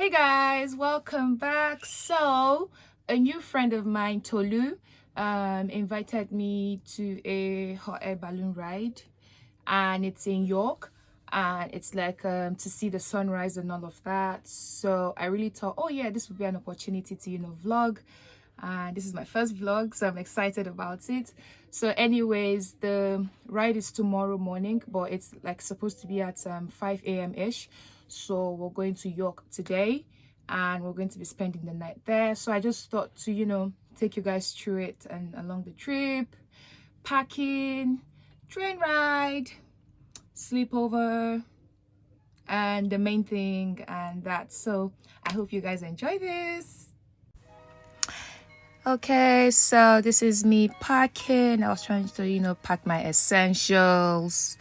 Hey guys, welcome back. So, a new friend of mine, Tolu, invited me to a hot air balloon ride, and it's in York, and it's like to see the sunrise and all of that. So I really thought, oh yeah, this would be an opportunity to vlog. And this is my first vlog, so I'm excited about it. So anyways, the ride is tomorrow morning, but it's like supposed to be at 5 a.m ish. So we're going to York today, and we're going to be spending the night there. So I just thought to take you guys through it and along the trip, packing, train ride, sleepover, and the main thing and that. So I hope you guys enjoy this. Okay, so this is me packing. I was trying to pack my essentials,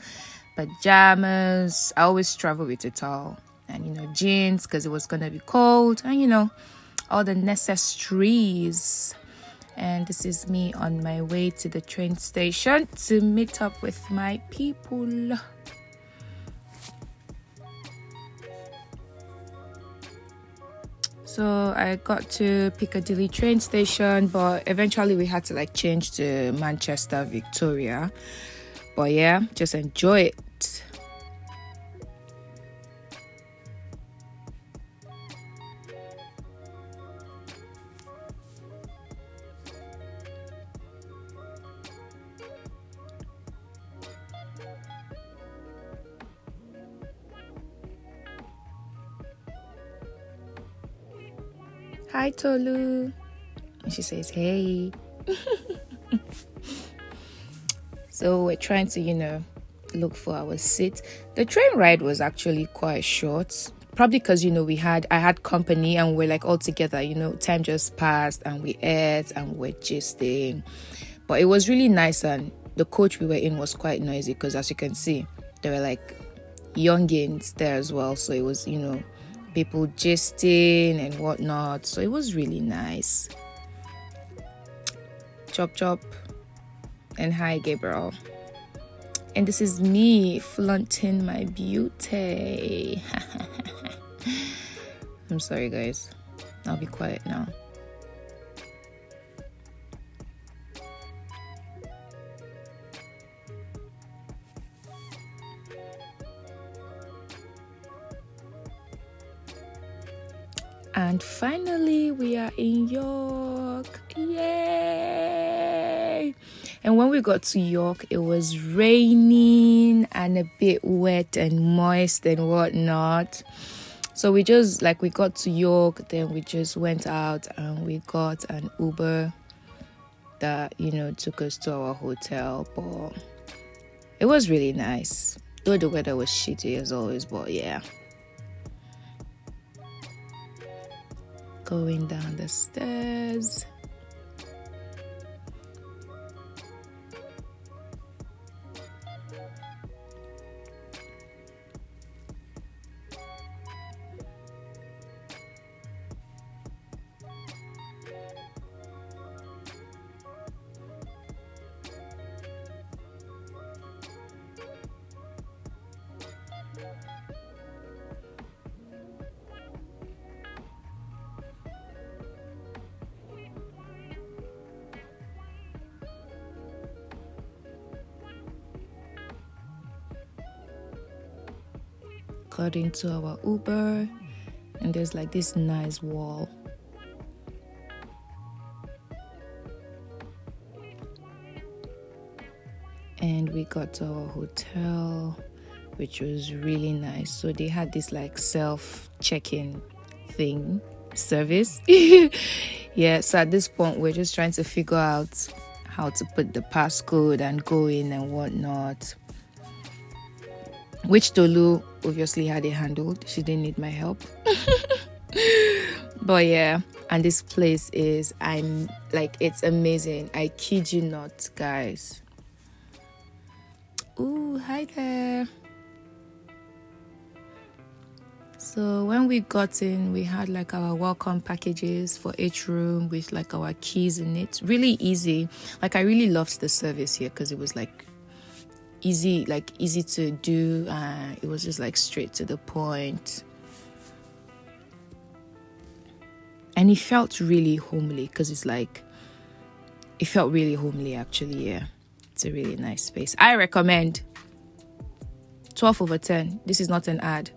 pajamas. I always travel with it all, and jeans because it was gonna be cold, and all the necessaries. And this is me on my way to the train station to meet up with my people. So I got to Piccadilly train station, but eventually we had to change to Manchester Victoria. But yeah, just enjoy it. Hi Tolu. And she says, hey. So we're trying to, look for our seat. The train ride was actually quite short. Probably because, I had company and we're all together, time just passed and we ate and we're gisting. But it was really nice, and the coach we were in was quite noisy because, as you can see, there were youngins there as well. So it was, people gisting and whatnot. So it was really nice. Chop chop. And hi Gabriel. And this is me flaunting my beauty. I'm sorry guys, I'll be quiet now. And finally, we are in York. Yay! And when we got to York, it was raining and a bit wet and moist and whatnot. So we just, we got to York, then we just went out and we got an Uber that, took us to our hotel. But it was really nice. Though the weather was shitty as always, but yeah. Going down the stairs. Got into our Uber, and there's this nice wall. And we got to our hotel, which was really nice. So they had this self check-in thing service. Yeah, so at this point we're just trying to figure out how to put the passcode and go in and whatnot, which Tolu obviously had it handled. She didn't need my help. But yeah, and this place is, it's amazing. I kid you not, guys. Ooh, hi there. So when we got in, we had our welcome packages for each room with our keys in it. Really easy. I really loved the service here because it was easy to do. It was just straight to the point. And it felt really homely because it's like, it felt really homely actually. Yeah, it's a really nice space. I recommend. 12/10. This is not an ad.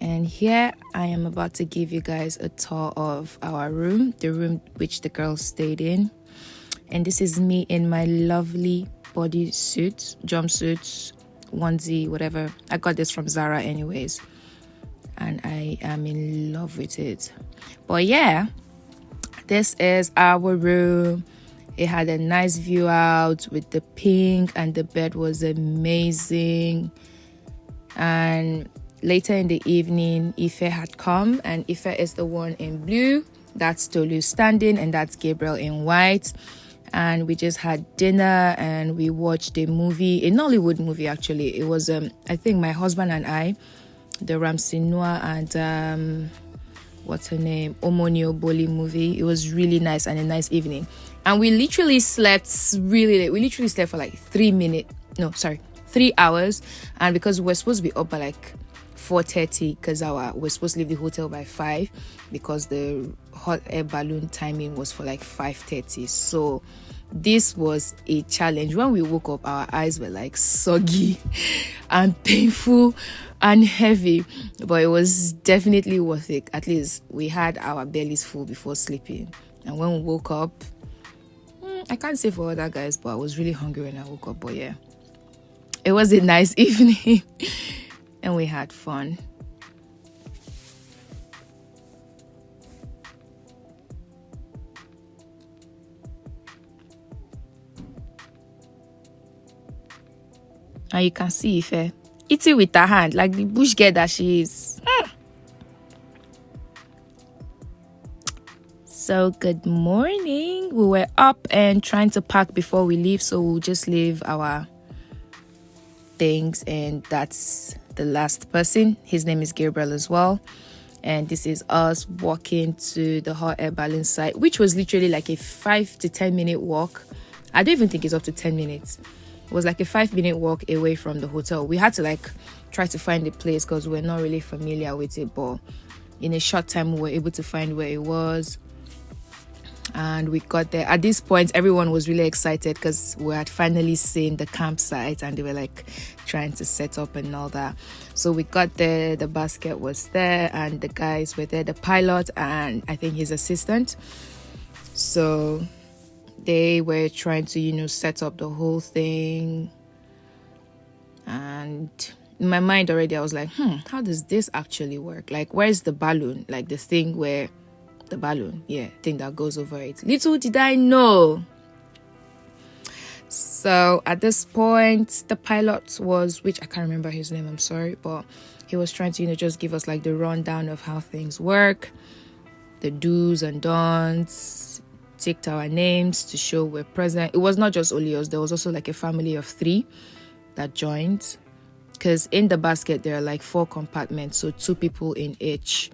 And here I am about to give you guys a tour of our room, the room which the girls stayed in. And this is me in my lovely bodysuit, jumpsuits, onesie, whatever. I got this from Zara anyways. And I am in love with it. But yeah, this is our room. It had a nice view out with the pink, and the bed was amazing. And later in the evening, Ife had come, and Ife is the one in blue. That's Tolu standing, and that's Gabriel in white. And we just had dinner, and we watched a movie, a Nollywood movie actually. It was, I think, my husband and I, the Ramsey Noah and what's her name, Omoni Oboli movie. It was really nice and a nice evening. And we literally slept really late. We literally slept for like 3 hours. And because we're supposed to be up by like 4:30, because we're supposed to leave the hotel by 5, because the hot air balloon timing was for like 5:30. So this was a challenge. When we woke up, our eyes were like soggy and painful and heavy, but it was definitely worth it. At least we had our bellies full before sleeping. And when we woke up, I can't say for other guys, but I was really hungry when I woke up. But yeah, it was a nice evening and we had fun. And you can see Ife eating with her hand, like the bush girl that she is. So good morning. We were up and trying to pack before we leave, so we'll just leave our things, and that's the last person. His name is Gabriel as well. And this is us walking to the hot air balloon site, which was literally like a 5 to 10 minute walk. I don't even think it's up to 10 minutes. It was like a 5-minute walk away from the hotel. We had to like try to find the place because we're not really familiar with it, but in a short time we were able to find where it was. And we got there. At this point, everyone was really excited because we had finally seen the campsite, and they were like trying to set up and all that. So we got there, the basket was there, and the guys were there, the pilot and I think his assistant. So they were trying to, set up the whole thing. And in my mind already, I was like, how does this actually work? Like, where's the balloon? Like the thing where the balloon, thing that goes over it. Little did I know. So at this point, the pilot was, which I can't remember his name, I'm sorry, but he was trying to, just give us like the rundown of how things work, the do's and don'ts, ticked our names to show we're present. It was not just only us, there was also like a family of 3 that joined, because in the basket there are like 4 compartments, so 2 people in each.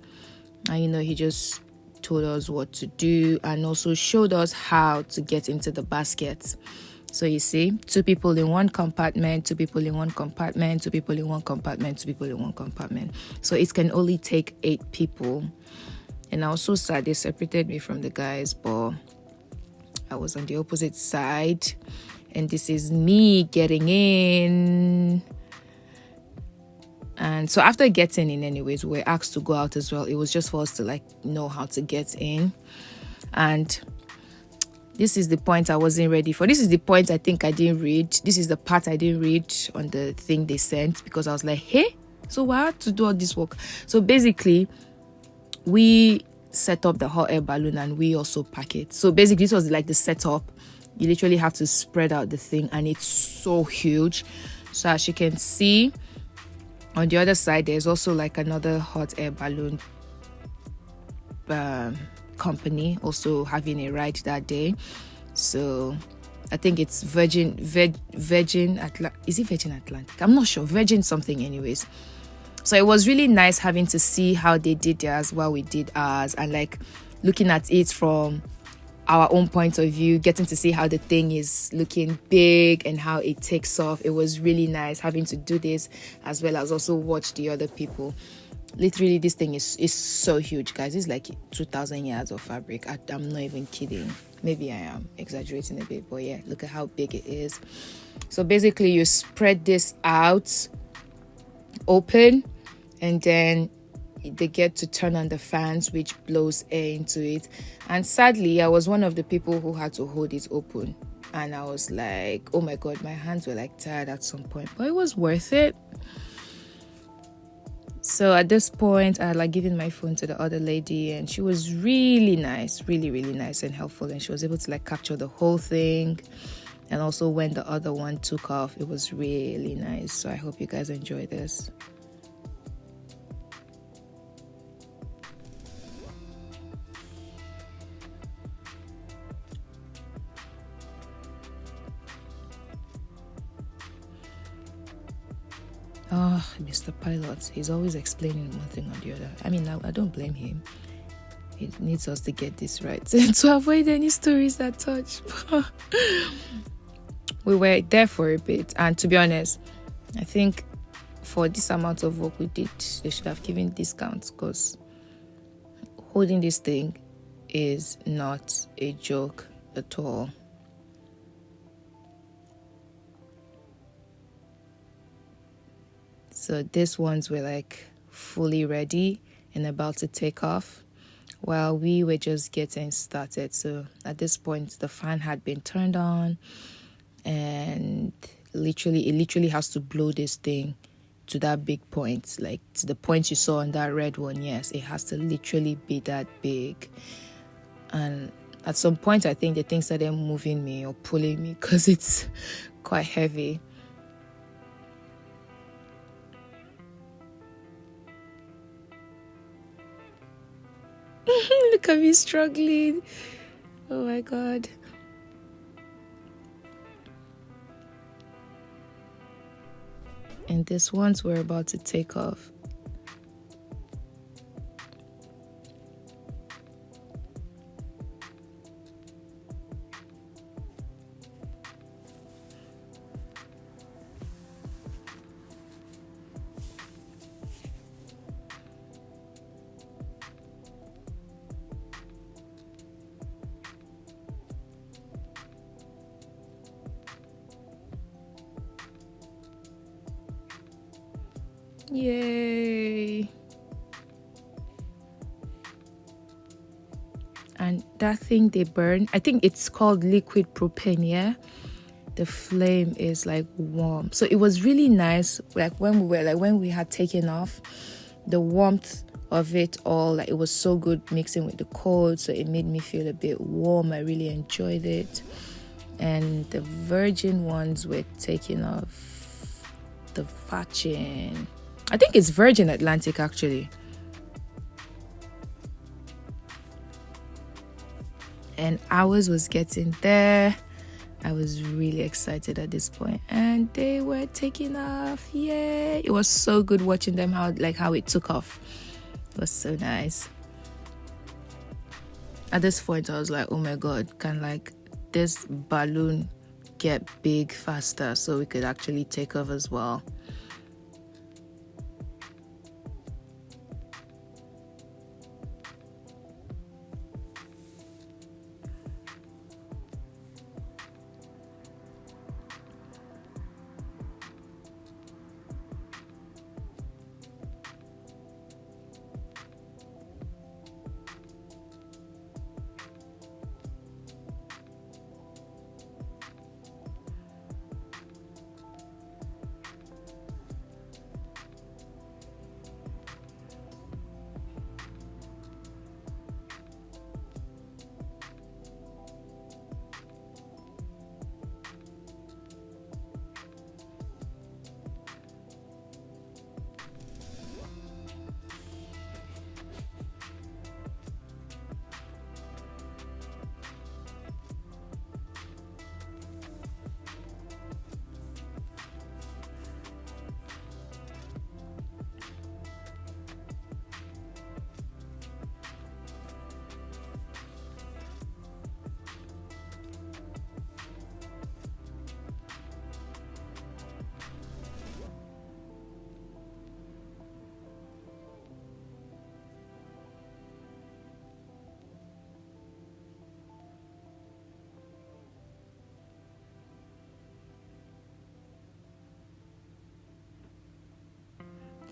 And he just told us what to do and also showed us how to get into the basket. So you see, 2 people in one compartment, 2 people in one compartment, 2 people in one compartment, 2 people in one compartment. So it can only take 8 people. And I was so sad they separated me from the guys, but I was on the opposite side. And this is me getting in. And so after getting in anyways, we were asked to go out as well. It was just for us to like know how to get in. And this is the point I wasn't ready for. This is the point I think I didn't read. This is the part I didn't read on the thing they sent, because I was like, hey, so we had to do all this work. So basically, we set up the hot air balloon and we also pack it. So basically, this was like the setup. You literally have to spread out the thing, and it's so huge. So as you can see, on the other side, there's also like another hot air balloon company also having a ride that day. So I think it's Virgin Atlantic. Is it Virgin Atlantic? I'm not sure. Virgin something anyways. So it was really nice having to see how they did theirs while we did ours, and like looking at it from our own point of view, getting to see how the thing is looking big and how it takes off. It was really nice having to do this, as well as also watch the other people. Literally, this thing is so huge, guys. It's like 2,000 yards of fabric. I'm not even kidding. Maybe I am exaggerating a bit, but yeah, look at how big it is. So basically, you spread this out open, and then they get to turn on the fans, which blows air into it. And sadly, I was one of the people who had to hold it open, and I was like, oh my god, my hands were like tired at some point, but it was worth it. So at this point, I had like given my phone to the other lady, and she was really nice, really nice and helpful, and she was able to like capture the whole thing. And also when the other one took off, it was really nice. So I hope you guys enjoy this. Oh, Mr. Pilot, he's always explaining one thing or the other. I mean, I don't blame him. He needs us to get this right to avoid any stories that touch. We were there for a bit, and to be honest, I think for this amount of work we did, they should have given discounts, because holding this thing is not a joke at all. So these ones were like fully ready and about to take off while we were just getting started. So at this point, the fan had been turned on, and it literally has to blow this thing to that big point, like to the point you saw on that red one. Yes, it has to literally be that big. And at some point, I think the thing started moving me or pulling me, because it's quite heavy. Look at me struggling. Oh my god. And these ones were about to take off. Yay. And that thing they burn, I think it's called liquid propane, yeah? The flame is like warm. So it was really nice, like when we had taken off, the warmth of it all, like it was so good mixing with the cold, so it made me feel a bit warm. I really enjoyed it. And the Virgin ones were taking off. The Virgin, I think it's Virgin Atlantic actually. And ours was getting there. I was really excited at this point, and they were taking off. Yay! It was so good watching them how it took off. It was so nice. At this point, I was like, oh my god, can like this balloon get big faster so we could actually take off as well?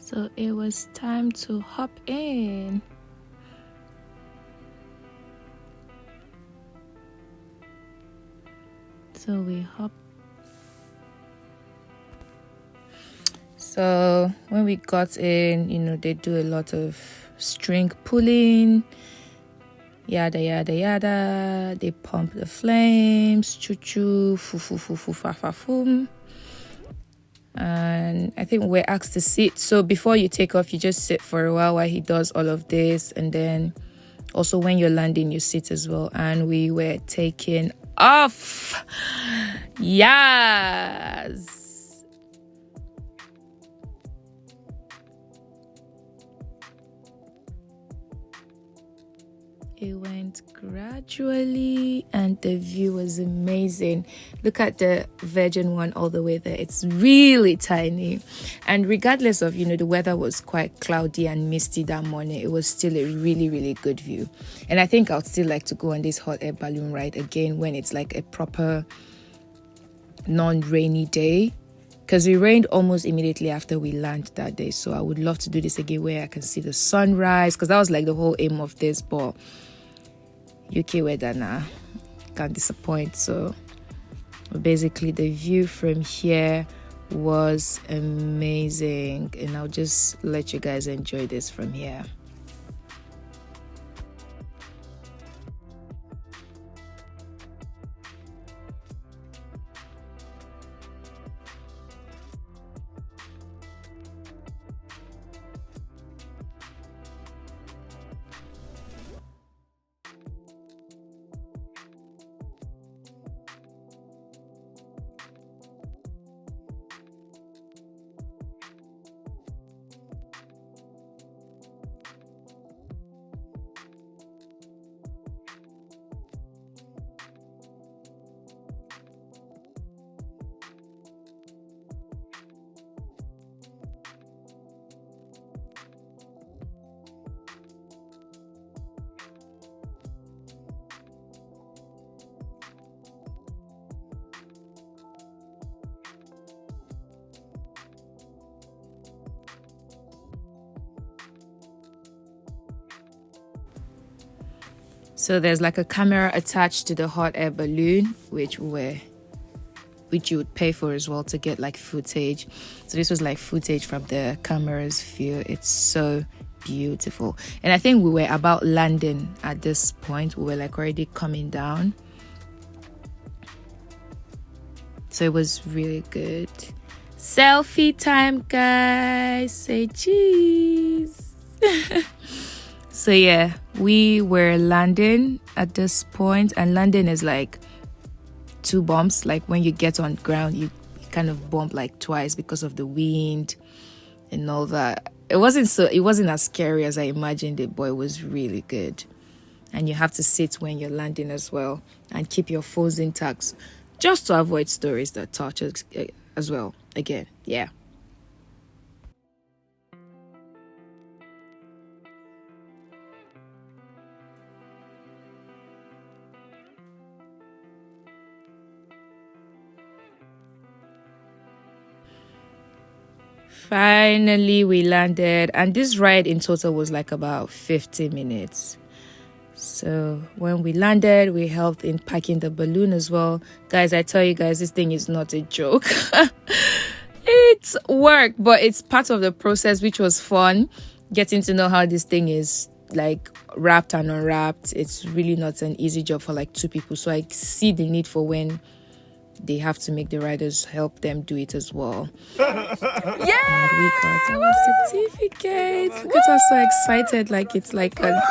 So it was time to hop in. So we hop. So when we got in, you know, they do a lot of string pulling, yada yada yada. They pump the flames, choo choo, foo foo foo foo fa fa foom. And I think we're asked to sit. So before you take off, you just sit for a while he does all of this, and then also when you're landing, you sit as well. And we were taking off. Yes. It went gradually and the view was amazing. Look at the Virgin one all the way there. It's really tiny. And regardless of, you know, the weather was quite cloudy and misty that morning, it was still a really, really good view. And I think I'd still like to go on this hot air balloon ride again when it's like a proper non-rainy day. Because it rained almost immediately after we landed that day. So I would love to do this again where I can see the sunrise. Because that was like the whole aim of this. But UK weather now can't disappoint. So basically the view from here was amazing. And I'll just let you guys enjoy this from here. So there's like a camera attached to the hot air balloon, which you would pay for as well to get like footage. So this was like footage from the camera's view. It's so beautiful. And I think we were about landing at this point. We were like already coming down. So it was really good. Selfie time, guys. Say cheese. So yeah, we were landing at this point, and landing is like 2 bumps. Like when you get on ground, you kind of bump like twice because of the wind and all that. It wasn't as scary as I imagined it, but it was really good. And you have to sit when you're landing as well and keep your phones intact just to avoid stories that touch us as well. Again, yeah. Finally, we landed, and this ride in total was like about 50 minutes. So when we landed, we helped in packing the balloon as well. Guys, I tell you guys, this thing is not a joke. It's work, but it's part of the process, which was fun. Getting to know how this thing is like wrapped and unwrapped. It's really not an easy job for like 2 people. So I see the need for when they have to make the riders help them do it as well. Yeah! And we got our certificate. Look at us, so excited, like it's like a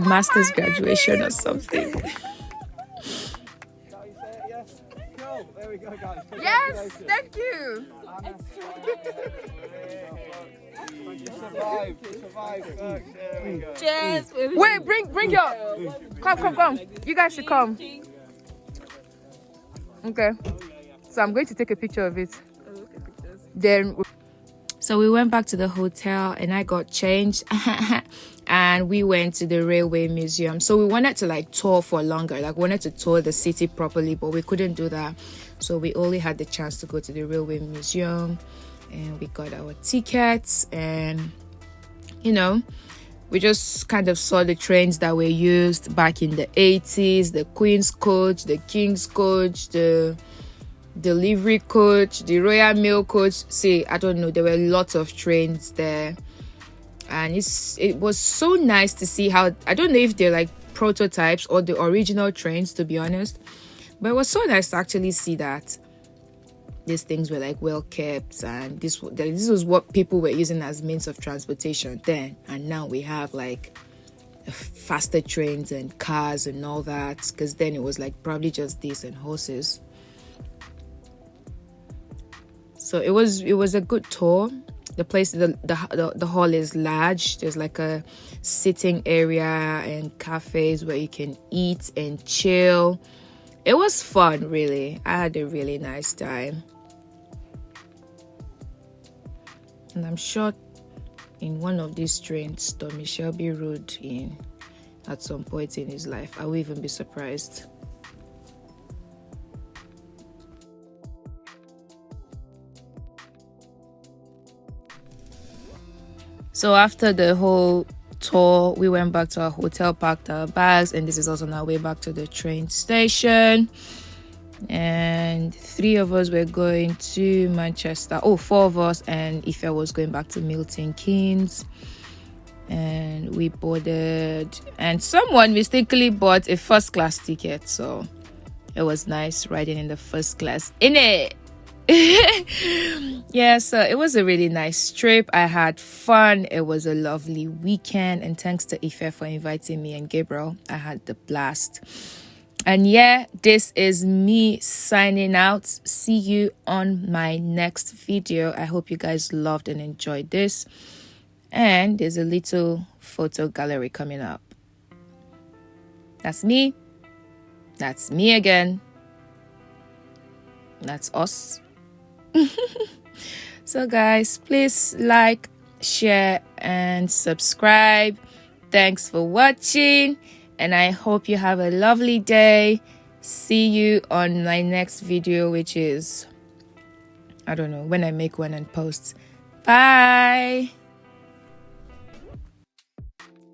master's graduation or something. Yes, thank you. Cheers. Wait, bring your. Come. You guys should come. Okay, so I'm going to take a picture of it. Then so we went back to the hotel and I got changed and we went to the railway museum. So we wanted to like tour for longer, like wanted to tour the city properly, but we couldn't do that. So we only had the chance to go to the railway museum and we got our tickets, and you know, we just kind of saw the trains that were used back in the 80s, the Queen's Coach, the King's Coach, the Delivery Coach, the Royal Mail Coach. See, I don't know, there were lots of trains there, and it was so nice to see how, I don't know if they're like prototypes or the original trains, to be honest, but it was so nice to actually see that these things were like well kept, and this was what people were using as means of transportation then, and now we have like faster trains and cars and all that, because then it was like probably just this and horses. So it was a good tour. The place, the hall is large. There's like a sitting area and cafes where you can eat and chill. It was fun, really. I had a really nice time. And I'm sure in one of these trains, Tommy Shelby rode in at some point in his life. I will even be surprised. So after the whole tour, we went back to our hotel, packed our bags, and this is also on our way back to the train station. And 3 of us were going to Manchester. 4 of us, and Ife was going back to Milton Keynes. And we boarded, and someone mistakenly bought a first class ticket, so it was nice riding in the first class, innit? Yeah, so it was a really nice trip. I had fun. It was a lovely weekend, and thanks to Ife for inviting me and Gabriel. I had the blast. And yeah, this is me signing out. See you on my next video. I hope you guys loved and enjoyed this. And there's a little photo gallery coming up. That's me. That's me again. That's us. So guys, please like, share, and subscribe. Thanks for watching, and I hope you have a lovely day. See you on my next video, which is, I don't know, when I make one and post. Bye.